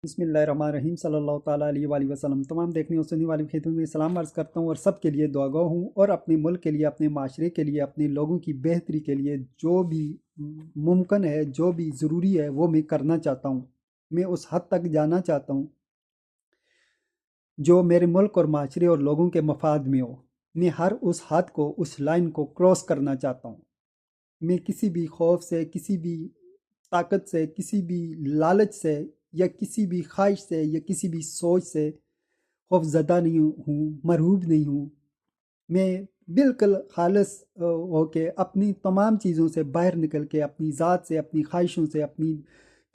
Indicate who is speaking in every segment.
Speaker 1: बिस्मिल्लाहिर्रहमानिर्रहीम सल्लल्लाहु ताला अलैहि वआलिहि वसल्लम। तमाम देखने और सुनने वाली खिदमत में सलाम अर्ज़ करता हूँ और सब के लिए दुआगो हूँ, और अपने मुल्क के लिए, अपने माशरे के लिए, अपने लोगों की बेहतरी के लिए जो भी मुमकिन है, जो भी ज़रूरी है, वो मैं करना चाहता हूँ। मैं उस हद तक जाना चाहता हूँ जो मेरे मुल्क और माशरे और लोगों के मफाद में हो। मैं हर उस हद को, उस लाइन को क्रॉस करना चाहता हूँ। मैं किसी भी खौफ से, किसी भी ताकत से, किसी भी लालच से, या किसी भी ख्वाहिश से, या किसी भी सोच से खौफज़दा नहीं हूँ, मरहूब नहीं हूँ। मैं बिल्कुल खालिस होके अपनी तमाम चीज़ों से बाहर निकल के, अपनी ज़ात से, अपनी ख्वाहिशों से, अपनी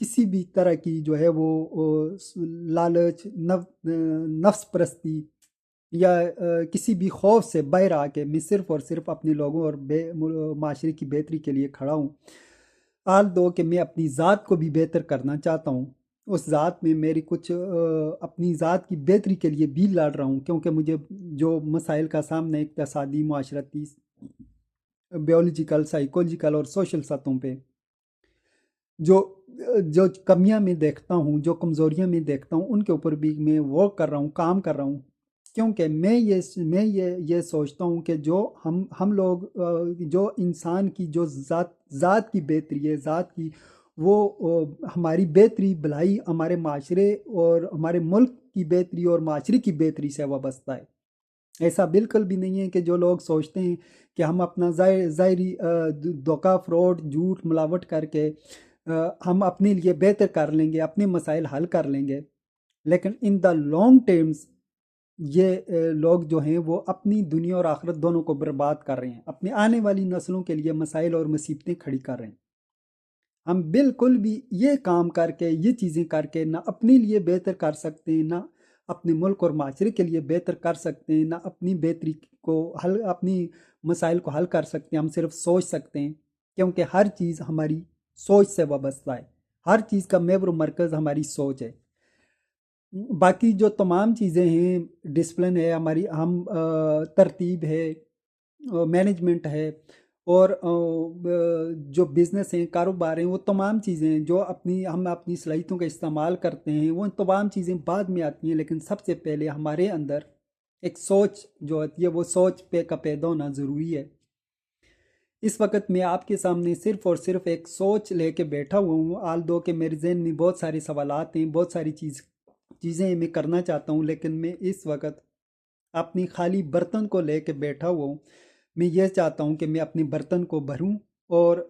Speaker 1: किसी भी तरह की जो है वो लालच, नफ्स परस्ती, या किसी भी खौफ से बाहर आके मैं सिर्फ़ और सिर्फ अपने लोगों और माशरे की बेहतरी के लिए खड़ा हूँ। आल दो कि मैं अपनी ज़ात को भी बेहतर करना चाहता हूँ। उस ज़ात में मेरी कुछ अपनी ज़ात की बेहतरी के लिए भी लड़ रहा हूँ, क्योंकि मुझे जो मसाइल का सामना इक़्तिसादी, माशरती, बायोलॉजिकल, साइकोलॉजिकल और सोशल सतहों पे जो जो कमियां मैं देखता हूँ, जो कमज़ोरियां मैं देखता हूँ, उनके ऊपर भी मैं वर्क कर रहा हूँ, काम कर रहा हूँ। क्योंकि मैं ये सोचता हूँ कि जो हम लोग जो इंसान की जो ज़ात की बेहतरी है, ज़ात की वो हमारी बेहतरी, भलाई, हमारे माशरे और हमारे मुल्क की बेहतरी और माशरे की बेहतरी से वाबस्ता है। ऐसा बिल्कुल भी नहीं है कि जो लोग सोचते हैं कि हम अपना ज़ाहरी धोखा, फ्रॉड, झूठ, मिलावट करके हम अपने लिए बेहतर कर लेंगे, अपने मसाइल हल कर लेंगे। लेकिन इन द लॉन्ग टर्म्स ये लोग जो हैं वो अपनी दुनिया और आखिरत दोनों को बर्बाद कर रहे हैं, अपनी आने वाली नस्लों के लिए मसाइल और मुसीबतें खड़ी कर रहे हैं। हम बिल्कुल भी ये काम करके, ये चीज़ें करके ना अपने लिए बेहतर कर सकते हैं, ना अपने मुल्क और माशरे के लिए बेहतर कर सकते हैं, ना अपनी बेहतरी को हल, अपनी मसाइल को हल कर सकते हैं। हम सिर्फ सोच सकते हैं, क्योंकि हर चीज़ हमारी सोच से वाबस्ता है। हर चीज़ का महवर मरकज़ हमारी सोच है। बाकी जो तमाम चीज़ें हैं, डिसिप्लिन है हमारी, हम तरतीब है, मैनेजमेंट है, और जो बिज़नेस हैं, कारोबार हैं, वो तमाम चीज़ें जो हम अपनी सलाहियतों का इस्तेमाल करते हैं, वो तमाम चीज़ें बाद में आती हैं। लेकिन सबसे पहले हमारे अंदर एक सोच जो होती है, वो सोच पे का पैदा होना ज़रूरी है। इस वक्त मैं आपके सामने सिर्फ़ और सिर्फ एक सोच लेके बैठा हुआ हूँ। आल दो कि मेरे जहन में बहुत सारे सवालात हैं, बहुत सारी चीज़ें मैं करना चाहता हूँ, लेकिन मैं इस वक्त अपनी खाली बर्तन को लेके बैठा हुआ हूँ। मैं ये चाहता हूँ कि मैं अपने बर्तन को भरूं, और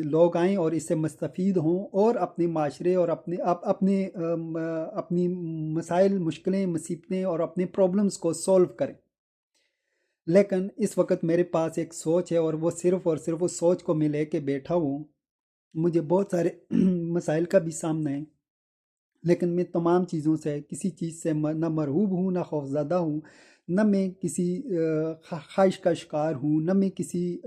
Speaker 1: लोग आएँ और इससे मुस्तफ़ीद हों, और अपने माशरे और अपनी मसाइल, मुश्किलें, मुसीबतें और अपने प्रॉब्लम्स को सॉल्व करें। लेकिन इस वक्त मेरे पास एक सोच है, और वो सिर्फ़ और सिर्फ उस सोच को मैं लेके बैठा हूँ। मुझे बहुत सारे मसाइल का भी सामना है, लेकिन मैं तमाम चीज़ों से, किसी चीज़ से ना मरहूब हूँ, ना खौफज़दा हूँ, न मैं किसी ख्वाहिश का शिकार हूँ, न मैं किसी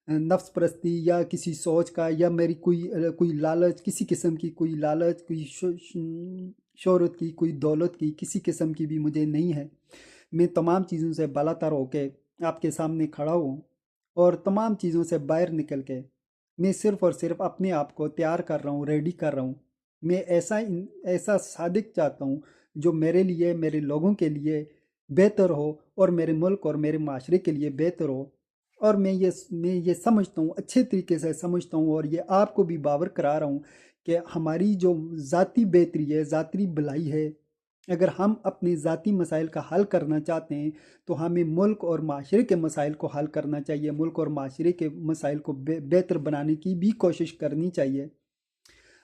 Speaker 1: नफ्स परस्ती या किसी सोच का, या मेरी कोई लालच, किसी किस्म की कोई लालच, कोई शोहरत की, कोई दौलत की, किसी किस्म की भी मुझे नहीं है। मैं तमाम चीज़ों से बालातर होके आपके सामने खड़ा हूँ, और तमाम चीज़ों से बाहर निकल के मैं सिर्फ़ और सिर्फ अपने आप को तैयार कर रहा हूँ, रेडी कर रहा हूँ। मैं ऐसा सादिक चाहता हूँ जो मेरे लिए, मेरे लोगों के लिए बेहतर हो, और मेरे मुल्क और मेरे माशरे के लिए बेहतर हो। और मैं ये समझता हूँ, अच्छे तरीके से समझता हूँ, और ये आपको भी बावर करा रहा हूँ कि हमारी जो ज़ाती बेहतरी है, ज़ाती भलाई है, अगर हम अपने ज़ाती मसाइल का हल करना चाहते हैं, तो हमें मुल्क और माशरे के मसाइल को हल करना चाहिए। मुल्क और माशरे के मसाइल को बेहतर बनाने की भी कोशिश करनी चाहिए।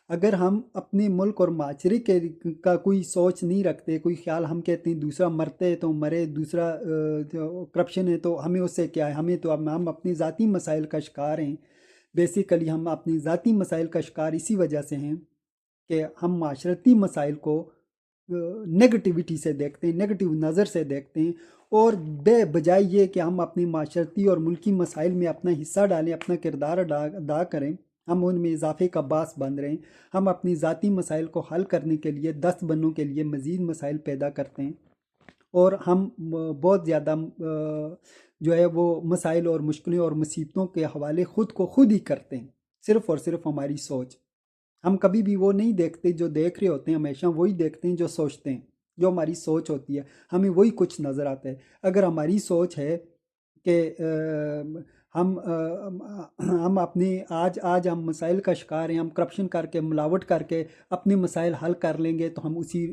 Speaker 1: अगर हम अपने मुल्क और माशरे के का कोई सोच नहीं रखते, कोई ख्याल, हम कहते हैं दूसरा मरते है तो मरे, दूसरा करप्शन है तो हमें उससे क्या है, हमें तो हम अपनी ज़ाती मसाइल का शिकार हैं। बेसिकली हम अपनी ज़ाती मसाइल का शिकार इसी वजह से हैं कि हम माशरती मसाइल को नेगेटिविटी से देखते हैं, नेगेटिव नज़र से देखते हैं, और बजाय ये कि हम अपनी माशरती और मुल्की मसाइल में अपना हिस्सा डालें, अपना किरदार अदा करें, हम उनमें इजाफे का बास बन रहे हैं। हम अपनी ज़ाती मसाइल को हल करने के लिए 10 बनों के लिए मज़ीद मसाइल पैदा करते हैं, और हम बहुत ज़्यादा जो है वो मसाइल और मुश्किलें और मुसीबतों के हवाले ख़ुद को खुद ही करते हैं, सिर्फ़ और सिर्फ हमारी सोच। ہم کبھی بھی وہ نہیں دیکھتے جو دیکھ رہے ہوتے ہیں، ہمیشہ وہی دیکھتے ہیں جو سوچتے ہیں، جو ہماری سوچ ہوتی ہے، ہمیں وہی کچھ نظر آتا ہے۔ اگر ہماری سوچ ہے کہ ہم اپنی آج ہم مسائل کا شکار ہیں، ہم کرپشن کر کے ملاوٹ کر کے اپنے مسائل حل کر لیں گے تو ہم اسی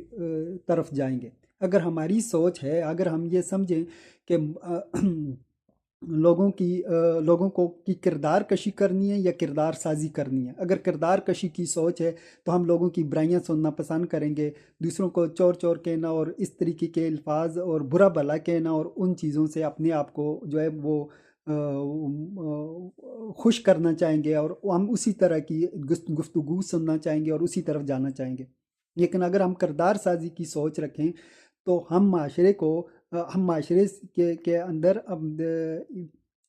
Speaker 1: طرف جائیں گے۔ اگر ہماری سوچ ہے، اگر ہم یہ سمجھیں کہ لوگوں کو کی کردار کشی کرنی ہے یا کردار سازی کرنی ہے، اگر کردار کشی کی سوچ ہے تو ہم لوگوں کی برائیاں سننا پسند کریں گے، دوسروں کو چور چور کہنا اور اس طریقے کے الفاظ اور برا بھلا کہنا اور ان چیزوں سے اپنے آپ کو جو ہے وہ خوش کرنا چاہیں گے، اور ہم اسی طرح کی گفتگو سننا چاہیں گے اور اسی طرف جانا چاہیں گے۔ لیکن اگر ہم کردار سازی کی سوچ رکھیں تو ہم معاشرے کے اندر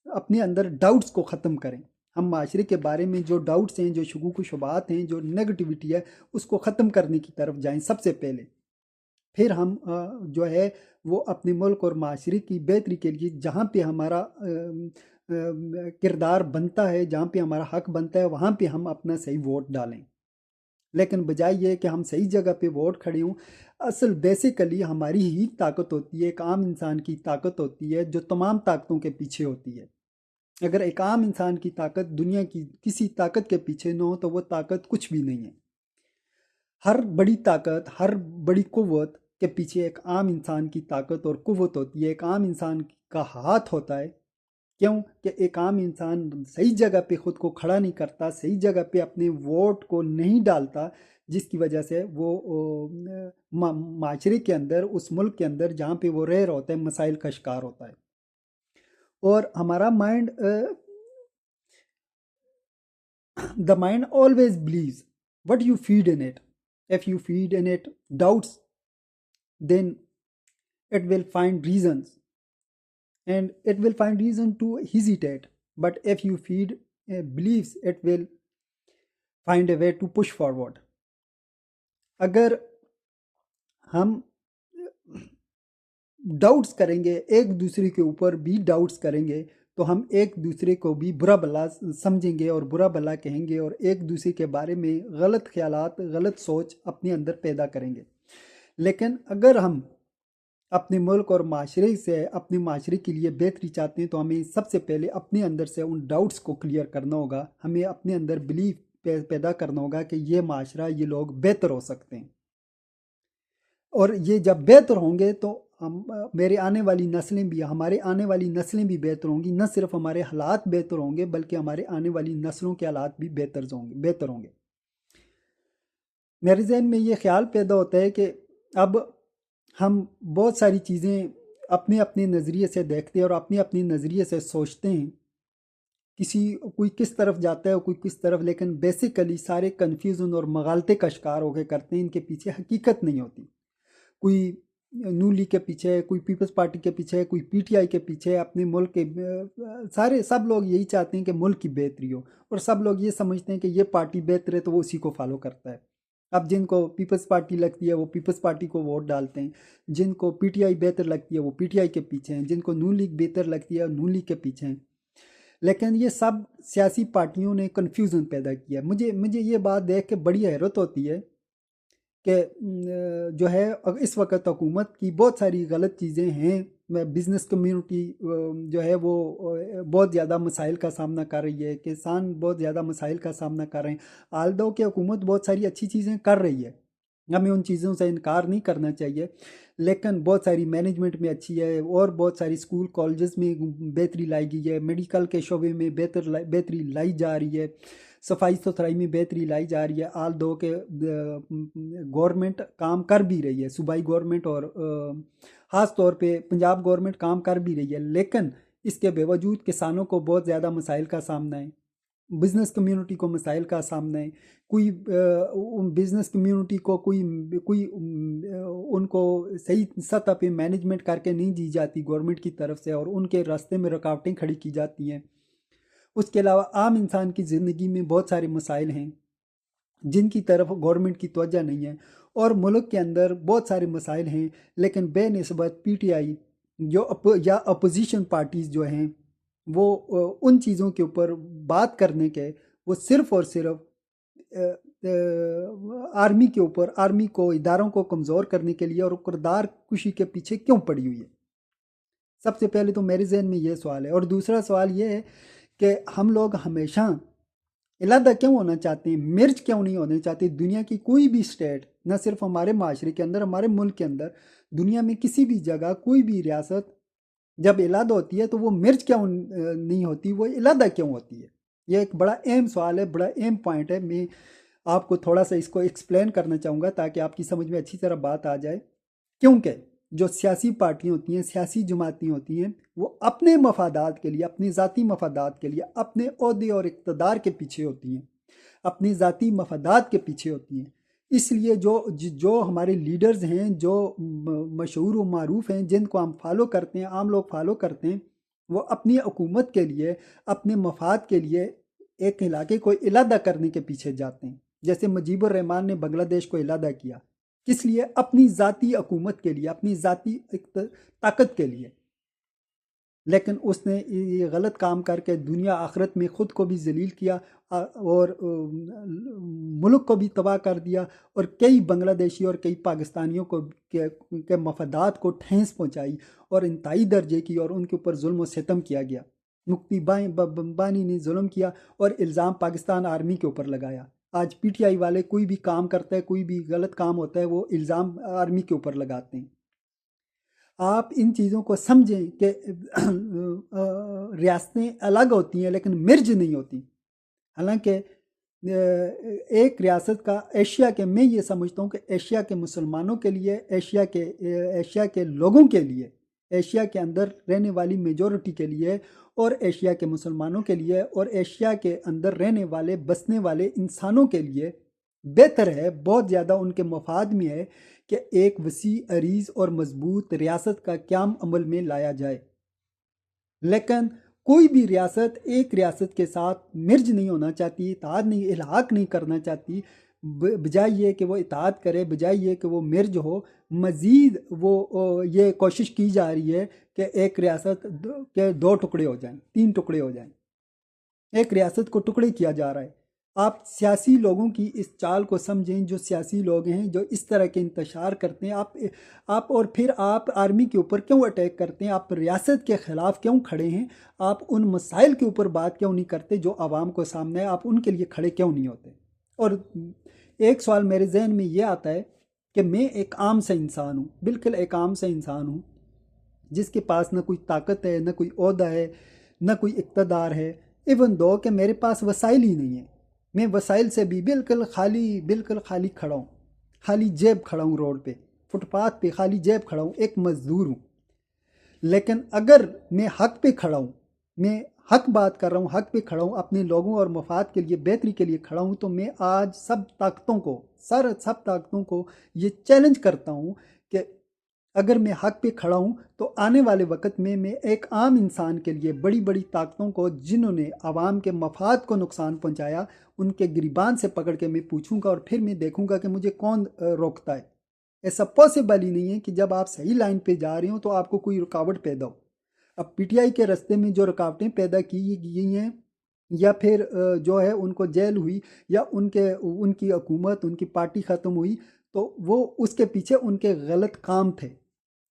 Speaker 1: اپنے اندر ڈاؤٹس کو ختم کریں۔ ہم معاشرے کے بارے میں جو ڈاؤٹس ہیں، جو شکوک و شبہات ہیں، جو نیگیٹیوٹی ہے، اس کو ختم کرنے کی طرف جائیں سب سے پہلے۔ پھر ہم جو ہے وہ اپنے ملک اور معاشرے کی بہتری کے لیے جہاں پہ ہمارا کردار بنتا ہے، جہاں پہ ہمارا حق بنتا ہے، وہاں پہ ہم اپنا صحیح ووٹ ڈالیں۔ لیکن بجائے یہ کہ ہم صحیح جگہ پہ ووٹ کھڑے ہوں، اصل بیسیکلی ہماری ہی طاقت ہوتی ہے، ایک عام انسان کی طاقت ہوتی ہے جو تمام طاقتوں کے پیچھے ہوتی ہے۔ اگر ایک عام انسان کی طاقت دنیا کی کسی طاقت کے پیچھے نہ ہو تو وہ طاقت کچھ بھی نہیں ہے۔ ہر بڑی طاقت، ہر بڑی قوت کے پیچھے ایک عام انسان کی طاقت اور قوت ہوتی ہے، ایک عام انسان کا ہاتھ ہوتا ہے۔ کیوں کہ ایک عام انسان صحیح جگہ پہ خود کو کھڑا نہیں کرتا، صحیح جگہ پہ اپنے ووٹ کو نہیں ڈالتا، جس کی وجہ سے وہ معاشرے کے اندر، اس ملک کے اندر جہاں پہ وہ رہ رہا ہوتا ہے، مسائل کا شکار ہوتا ہے۔ اور ہمارا mind the mind always believes what you feed in it. If you feed in it doubts, then it will find reasons, and it will find reason to hesitate. But if you feed beliefs, it will find a way to push forward. اگر ہم doubts کریں گے، ایک دوسرے کے اوپر بھی doubts کریں گے، تو ہم ایک دوسرے کو بھی برا بھلا سمجھیں گے اور برا بھلا کہیں گے، اور ایک دوسرے کے بارے میں غلط خیالات، غلط سوچ اپنے اندر پیدا کریں گے۔ لیکن اگر ہم اپنے ملک اور معاشرے سے، اپنے معاشرے کے لیے بہتری چاہتے ہیں تو ہمیں سب سے پہلے اپنے اندر سے ان ڈاؤٹس کو کلیئر کرنا ہوگا۔ ہمیں اپنے اندر بلیف پیدا کرنا ہوگا کہ یہ معاشرہ، یہ لوگ بہتر ہو سکتے ہیں، اور یہ جب بہتر ہوں گے تو ہمارے آنے والی نسلیں بھی بہتر ہوں گی۔ نہ صرف ہمارے حالات بہتر ہوں گے بلکہ ہمارے آنے والی نسلوں کے حالات بھی بہتر ہوں گے۔ میرے ذہن میں یہ خیال پیدا ہوتا ہے کہ اب ہم بہت ساری چیزیں اپنے اپنے نظریے سے دیکھتے ہیں اور اپنے اپنے نظریے سے سوچتے ہیں، کوئی کس طرف جاتا ہے، کوئی کس طرف، لیکن بیسیکلی سارے کنفیوژن اور مغالطے کا شکار ہو کے کرتے ہیں۔ ان کے پیچھے حقیقت نہیں ہوتی۔ کوئی نون لیگ کے پیچھے، کوئی پیپلز پارٹی کے پیچھے، کوئی پی ٹی آئی کے پیچھے، اپنے ملک کے سب لوگ یہی چاہتے ہیں کہ ملک کی بہتری ہو، اور سب لوگ یہ سمجھتے ہیں کہ یہ پارٹی بہتر ہے تو وہ اسی کو فالو کرتا ہے۔ اب جن کو پیپلز پارٹی لگتی ہے وہ پیپلز پارٹی کو ووٹ ڈالتے ہیں، جن کو پی ٹی آئی بہتر لگتی ہے وہ پی ٹی آئی کے پیچھے ہیں، جن کو نون لیگ بہتر لگتی ہے نون لیگ کے پیچھے ہیں۔ لیکن یہ سب سیاسی پارٹیوں نے کنفیوژن پیدا کیا۔ مجھے یہ بات دیکھ کے بڑی حیرت ہوتی ہے کہ جو ہے اس وقت حکومت کی بہت ساری غلط چیزیں ہیں۔ بزنس کمیونٹی جو ہے وہ بہت زیادہ مسائل کا سامنا کر رہی ہے، کسان بہت زیادہ مسائل کا سامنا کر رہے ہیں۔ آلدو کہ حکومت بہت ساری اچھی چیزیں کر رہی ہے، ہمیں ان چیزوں سے انکار نہیں کرنا چاہیے، لیکن بہت ساری مینجمنٹ میں اچھی ہے، اور بہت ساری اسکول کالجز میں بہتری لائی گئی ہے، میڈیکل کے شعبے میں بہتری لائی جا رہی ہے، صفائی ستھرائی میں بہتری لائی جا رہی ہے۔ آل دو کہ گورنمنٹ کام کر بھی رہی ہے، صوبائی گورنمنٹ اور خاص طور پہ پنجاب گورنمنٹ کام کر بھی رہی ہے، لیکن اس کے باوجود کسانوں کو بہت زیادہ مسائل کا سامنا ہے، بزنس کمیونٹی کو مسائل کا سامنا ہے۔ کوئی بزنس کمیونٹی کو کوئی ان کو صحیح سطح پہ مینجمنٹ کر کے نہیں دی جاتی گورنمنٹ کی طرف سے، اور ان کے راستے میں رکاوٹیں کھڑی کی جاتی ہیں۔ اس کے علاوہ عام انسان کی زندگی میں بہت سارے مسائل ہیں جن کی طرف گورنمنٹ کی توجہ نہیں ہے، اور ملک کے اندر بہت سارے مسائل ہیں، لیکن بے نسبت پی ٹی آئی یا اپوزیشن پارٹیز جو ہیں وہ ان چیزوں کے اوپر بات کرنے کے، وہ صرف اور صرف आर्मी के ऊपर, आर्मी को, इदारों को कमज़ोर करने के लिए और किरदार कुशी के पीछे क्यों पड़ी हुई है? सबसे पहले तो मेरे जहन में ये सवाल है। और दूसरा सवाल ये है कि हम लोग हमेशा अलहदा क्यों होना चाहते हैं, मिर्च क्यों नहीं होना चाहते? दुनिया की कोई भी स्टेट, न सिर्फ हमारे माशरे के अंदर, हमारे मुल्क के अंदर, दुनिया में किसी भी जगह कोई भी रियासत जब अलहदा होती है तो वो मिर्च क्यों नहीं होती, वो अलहदा क्यों होती है? ये एक बड़ा अहम सवाल है, बड़ा अहम पॉइंट है। मैं आपको थोड़ा सा इसको एक्सप्लेन करना चाहूँगा ताकि आपकी समझ में अच्छी तरह बात आ जाए। क्योंकि जो सियासी पार्टियाँ होती हैं, सियासी जमातें होती हैं, वो अपने मफादात के लिए, अपनी ज़ाती मफादात के लिए, अपने ओहदे और इक़्तिदार के पीछे होती हैं, अपनी ज़ाती मफादात के पीछे होती हैं। इसलिए जो हमारे लीडर्स हैं, जो मशहूर व मारूफ हैं, जिनको हम फॉलो करते हैं, आम लोग फॉलो करते हैं, वो अपनी हुकूमत के लिए, अपने मफाद के लिए एक इलाके को अलहदा करने के पीछे जाते हैं। जैसे मुजीबुर रहमान ने बांग्लादेश को अलहदा किया, किस लिए? अपनी ज़ाती हुकूमत के लिए, अपनी ज़ाती ताकत के लिए। लेकिन उसने ये गलत काम करके दुनिया आखिरत में ख़ुद को भी जलील किया और मुल्क को भी तबाह कर दिया, और कई बांग्लादेशी और कई पाकिस्तानियों को के मफादात को ठेस पहुंचाई और इंतहाई दर्जे की, और उनके ऊपर जुल्म व सितम किया गया। मुफ्ती बानी ने जुल्म किया और इल्ज़ाम पाकिस्तान आर्मी के ऊपर लगाया। आज पीटीआई वाले कोई भी काम करता है, कोई भी गलत काम होता है, वो इल्ज़ाम आर्मी के ऊपर लगाते हैं। आप इन चीज़ों को समझें कि रियासतें अलग होती हैं लेकिन मिर्ज नहीं होती। हालांकि एक रियासत का एशिया के, मैं ये समझता हूँ कि एशिया के मुसलमानों के लिए, एशिया के लोगों के लिए, एशिया के अंदर रहने वाली मेजॉरिटी के लिए, और एशिया के मुसलमानों के लिए, और एशिया के अंदर रहने वाले, बसने वाले इंसानों के लिए बेहतर है, बहुत ज़्यादा उनके मफाद में है कि एक वसी, अरीज़ और मजबूत रियासत का क़याम अमल में लाया जाए। लेकिन कोई भी रियासत एक रियासत के साथ मिर्ज नहीं होना चाहती, इत्तेहाद नहीं, इल्हाक नहीं करना चाहती। बजाय ये कि वो इत्तेहाद करे, बजाय ये कि वो मिर्ज हो, मज़ीद वो ये कोशिश की जा रही है कि एक रियासत के 2 टुकड़े हो जाएं, 3 टुकड़े हो जाएं। एक रियासत को टुकड़े किया जा रहा है। आप सियासी लोगों की इस चाल को समझें, जो सियासी लोग हैं जो इस तरह के इंतशार करते हैं। आप और फिर आप आर्मी के ऊपर क्यों अटैक करते हैं? आप रियासत के ख़िलाफ़ क्यों खड़े हैं? आप उन मसाइल के ऊपर बात क्यों नहीं करते जो आवाम को सामने है? आप उनके लिए खड़े क्यों नहीं होते? और एक सवाल मेरे जहन में ये आता है कि मैं एक आम सा इंसान हूँ, बिल्कुल एक आम सा इंसान हूँ, जिसके पास न कोई ताकत है, न कोई ओहदा है, न कोई इक़्तिदार है, इवन दो कि मेरे पास वसाइल ही नहीं है। मैं वसाइल से भी बिल्कुल खाली खड़ा हूँ, खाली जेब खड़ा हूँ, रोड पे, फुटपाथ पे खाली जेब खड़ा हूँ, एक मज़दूर हूँ। लेकिन अगर मैं हक पे खड़ा हूँ, मैं हक बात कर रहा हूँ, हक पे खड़ा हूँ, अपने लोगों और मफाद के लिए, बेहतरी के लिए खड़ा हूँ, तो मैं आज सब ताकतों को ये चैलेंज करता हूँ कि अगर मैं हक पे खड़ा हूँ तो आने वाले वक्त में मैं एक आम इंसान के लिए, बड़ी बड़ी ताकतों को, जिन्होंने आवाम के मफाद को नुकसान पहुँचाया, उनके गिरबान से पकड़ के मैं पूछूंगा और फिर मैं देखूंगा कि मुझे कौन रोकता है। ऐसा पॉसिबल ही नहीं है कि जब आप सही लाइन पे जा रहे हो तो आपको कोई रुकावट पैदा हो। अब पीटीआई के रास्ते में जो रुकावटें पैदा की गई हैं, या फिर जो है उनको जेल हुई, या उनकी हुकूमत, उनकी पार्टी ख़त्म हुई, तो वो उसके पीछे उनके गलत काम थे,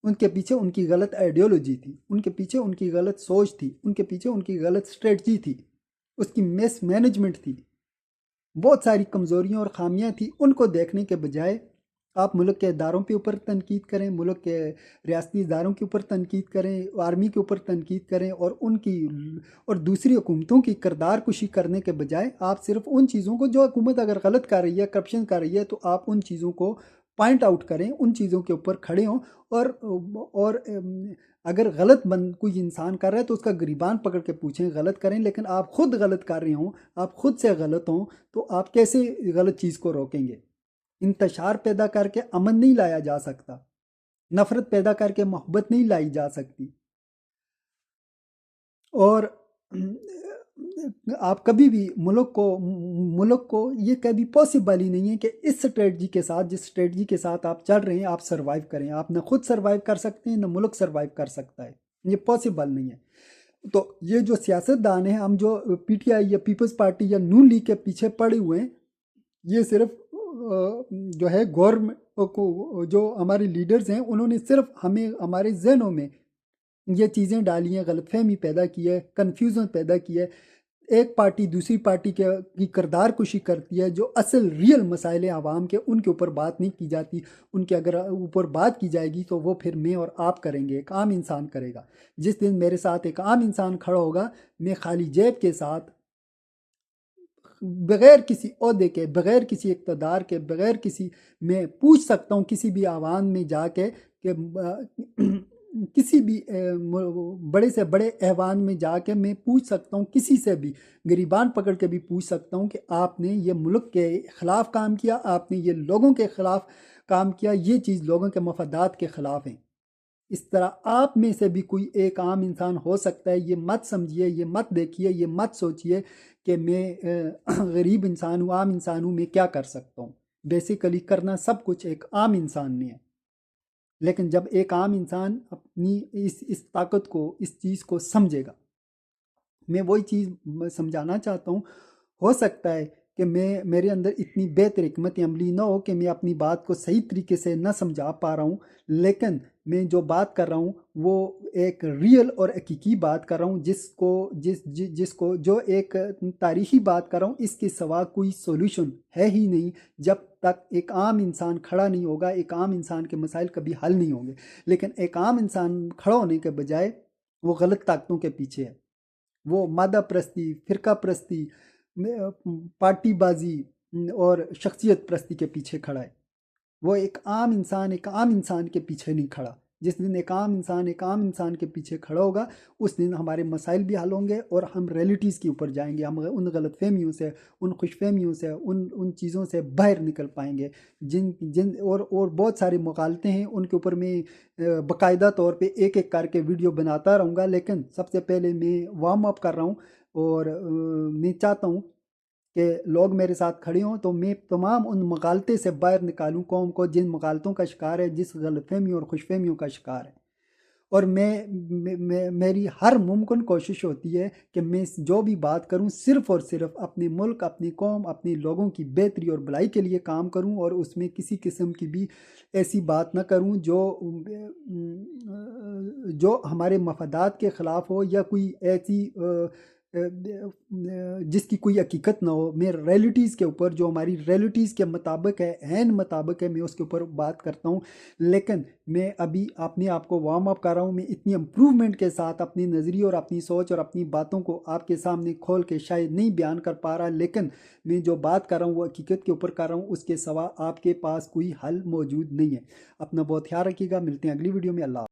Speaker 1: उनके पीछे उनकी गलत आइडियोलॉजी थी, उनके पीछे उनकी गलत सोच थी, उनके पीछे उनकी गलत स्ट्रेटजी थी, उसकी मिस मैनेजमेंट थी, बहुत सारी कमज़ोरियाँ और ख़ामियाँ थी। उनको देखने के बजाय आप मुल्क के इदारों के ऊपर तनकीद करें, मुल्क के रियासती इदारों के ऊपर तनकीद करें, आर्मी के ऊपर तनकीद करें, और दूसरी हुकूमतों की किरदार कुशी करने के बजाय आप सिर्फ उन चीज़ों को, जो हुकूमत अगर गलत कर रही है, करप्शन कर रही है, तो आप उन चीज़ों को पॉइंट आउट करें, उन चीज़ों के ऊपर खड़े हों, और अगर गलत कोई इंसान कर रहा है तो उसका गिरबान पकड़ के पूछें, गलत करें। लेकिन आप खुद गलत कर रहे हों, आप खुद से गलत हों, तो आप कैसे गलत चीज़ को रोकेंगे? इंतशार पैदा करके अमन नहीं लाया जा सकता, नफ़रत पैदा करके मोहब्बत नहीं लाई जा सकती। और आप कभी भी मुल्क को ये कभी पॉसिबल ही नहीं है कि इस स्ट्रेटजी के साथ, जिस स्ट्रेटजी के साथ आप चल रहे हैं, आप सरवाइव करें। आप न खुद सरवाइव कर सकते हैं, न मुल्क सरवाइव कर सकता है, ये पॉसिबल नहीं है। तो ये जो सियासतदान हैं, हम जो पीटीआई या पीपल्स पार्टी या नून लीग के पीछे पड़े हुए हैं, یہ صرف جو ہے گورنمنٹ کو، جو ہمارے لیڈرز ہیں انہوں نے صرف ہمیں ہمارے ذہنوں میں یہ چیزیں ڈالی ہیں، غلط فہمی پیدا کی ہے، کنفیوژن پیدا کی ہے۔ ایک پارٹی دوسری پارٹی کی کردار کشی کرتی ہے، جو اصل ریئل مسائل ہیں عوام کے ان کے اوپر بات نہیں کی جاتی۔ ان کے اگر اوپر بات کی جائے گی تو وہ پھر میں اور آپ کریں گے، ایک عام انسان کرے گا۔ جس دن میرے ساتھ ایک عام انسان کھڑا ہوگا، میں خالی جیب کے ساتھ، بغیر کسی عہدے کے، بغیر کسی اقتدار کے، بغیر کسی، میں پوچھ سکتا ہوں کسی بھی ایوان میں جا کے کہ کسی بھی بڑے سے بڑے ایوان میں جا کے میں پوچھ سکتا ہوں، کسی سے بھی گریبان پکڑ کے بھی پوچھ سکتا ہوں کہ آپ نے یہ ملک کے خلاف کام کیا، آپ نے یہ لوگوں کے خلاف کام کیا، یہ چیز لوگوں کے مفادات کے خلاف ہیں۔ اس طرح آپ میں سے بھی کوئی ایک عام انسان ہو سکتا ہے۔ یہ مت سمجھیے، یہ مت دیکھیے، یہ مت سوچیے کہ میں غریب انسان ہوں، عام انسان ہوں، میں کیا کر سکتا ہوں۔ بیسیکلی کرنا سب کچھ ایک عام انسان نے ہے، لیکن جب ایک عام انسان اپنی اس طاقت کو، اس چیز کو سمجھے گا، میں وہی چیز سمجھانا چاہتا ہوں۔ ہو سکتا ہے کہ میرے اندر اتنی بہتر حکمت عملی نہ ہو کہ میں اپنی بات کو صحیح طریقے سے نہ سمجھا پا رہا ہوں، لیکن میں جو بات کر رہا ہوں وہ ایک ریئل اور حقیقی بات کر رہا ہوں، جس کو جو ایک تاریخی بات کر رہا ہوں، اس کے سوا کوئی سولوشن ہے ہی نہیں۔ جب تک ایک عام انسان کھڑا نہیں ہوگا، ایک عام انسان کے مسائل کبھی حل نہیں ہوں گے۔ لیکن ایک عام انسان کھڑا ہونے کے بجائے وہ غلط طاقتوں کے پیچھے ہے، وہ مادہ پرستی، فرقہ پرستی، پارٹی بازی اور شخصیت پرستی کے پیچھے کھڑا ہے۔ وہ ایک عام انسان کے پیچھے نہیں کھڑا۔ جس دن ایک عام انسان کے پیچھے کھڑا ہوگا، اس دن ہمارے مسائل بھی حل ہوں گے اور ہم ریئلٹیز کے اوپر جائیں گے۔ ہم ان غلط فہمیوں سے، ان خوش فہمیوں سے، ان چیزوں سے باہر نکل پائیں گے اور بہت سارے مغالطے ہیں، ان کے اوپر میں باقاعدہ طور پہ ایک ایک کر کے ویڈیو بناتا رہوں گا۔ لیکن سب سے پہلے میں وارم اپ کر رہا ہوں، اور میں چاہتا ہوں کہ لوگ میرے ساتھ کھڑے ہوں تو میں تمام ان مغالطے سے باہر نکالوں قوم کو، جن مغالطوں کا شکار ہے، جس غلط فہمیوں اور خوش فہمیوں کا شکار ہے۔ اور میری ہر ممکن کوشش ہوتی ہے کہ میں جو بھی بات کروں صرف اور صرف اپنے ملک، اپنی قوم، اپنے لوگوں کی بہتری اور بھلائی کے لیے کام کروں، اور اس میں کسی قسم کی بھی ایسی بات نہ کروں جو ہمارے مفادات کے خلاف ہو، یا کوئی ایسی جس کی کوئی حقیقت نہ ہو۔ میں ریئلٹیز کے اوپر، جو ہماری ریئلٹیز کے مطابق ہے، عین مطابق ہے، میں اس کے اوپر بات کرتا ہوں۔ لیکن میں ابھی اپنے آپ کو وارم اپ کر رہا ہوں، میں اتنی امپروومنٹ کے ساتھ اپنی نظریے اور اپنی سوچ اور اپنی باتوں کو آپ کے سامنے کھول کے شاید نہیں بیان کر پا رہا، لیکن میں جو بات کر رہا ہوں وہ حقیقت کے اوپر کر رہا ہوں، اس کے سوا آپ کے پاس کوئی حل موجود نہیں ہے۔ اپنا بہت خیال رکھیے گا، ملتے ہیں اگلی ویڈیو میں۔ اللہ